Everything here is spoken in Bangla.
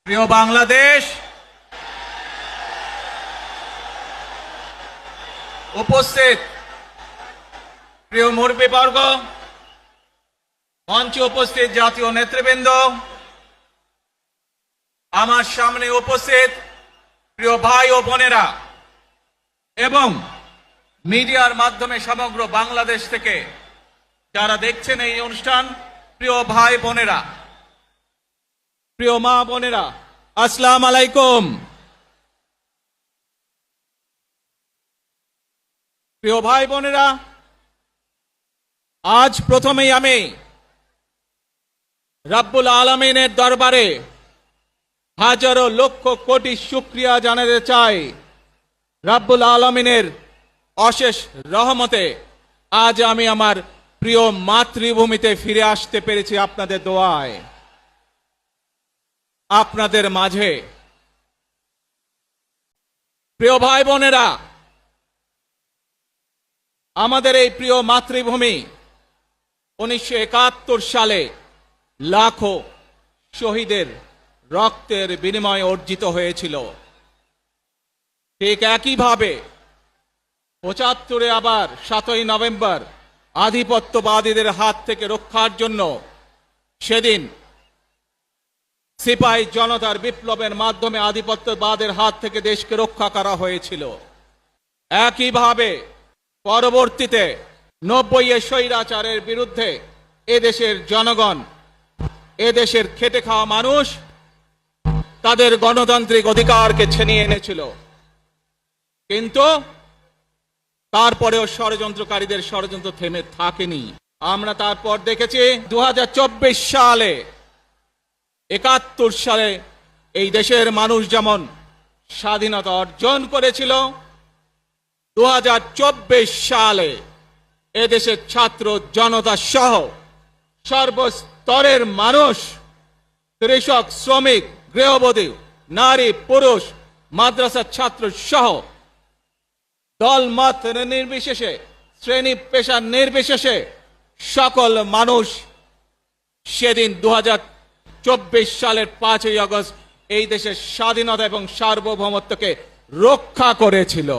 প্রিয় বাংলাদেশ, উপস্থিত প্রিয় মুরব্বীবর্গ, মঞ্চে উপস্থিত জাতীয় নেতৃবৃন্দ, আমার সামনে উপস্থিত প্রিয় ভাই ও বোনেরা এবং মিডিয়ার মাধ্যমে সমগ্র বাংলাদেশ থেকে যারা দেখছেন এই অনুষ্ঠান, প্রিয় ভাই বোনেরা, প্রিয় মা বোনেরা, আসসালামু আলাইকুম। প্রিয় ভাই বোনেরা, আজ প্রথমেই আমি রব্বুল আলামিনের দরবারে হাজারো লক্ষ কোটি শুকরিয়া জানাতে চাই। রব্বুল আলামিনের অশেষ রহমতে আজ আমি আমার প্রিয় মাতৃভূমিতে ফিরে আসতে পেরেছি আপনাদের দোয়ায়, আপনাদের মাঝে। প্রিয় ভাই বোনেরা, আমাদের এই প্রিয় মাতৃভূমি 1971 সালে লাখো শহীদের রক্তের বিনিময়ে অর্জিত হয়েছিল। ঠিক একইভাবে 75-এ আবার 7ই নভেম্বর আধিপত্যবাদীদের হাত থেকে রক্ষার জন্য সেদিন সিপাহী জনতার বিপ্লবের মাধ্যমে আধিপত্যবাদের হাত থেকে দেশকে রক্ষা করা হয়েছিল। একইভাবে পরবর্তীতে 90-এ স্বৈরাচারের বিরুদ্ধে এদেশের জনগণ, এদেশের খেটে খাওয়া মানুষ তাদের গণতান্ত্রিক অধিকারকে ছিনিয়ে এনেছিল। কিন্তু তারপরেও ষড়যন্ত্রকারীদের ষড়যন্ত্র থেমে থাকেনি। আমরা তারপর দেখেছি 2024 সালে, 71 সালে এই দেশের মানুষ যেমন স্বাধীনতা অর্জন করেছিল, 2024 সালে এদেশের ছাত্র জনতা সহ সর্বস্তরের মানুষ, কৃষক, শ্রমিক, গৃহবধূ, নারী, পুরুষ, মাদ্রাসার ছাত্র সহ দল মত নির্বিশেষে, শ্রেণী পেশা নির্বিশেষে সকল মানুষ সেদিন 2024 সালের 5ই আগস্ট এই দেশের স্বাধীনতা এবং সার্বভৌমত্বকে রক্ষা করেছিল।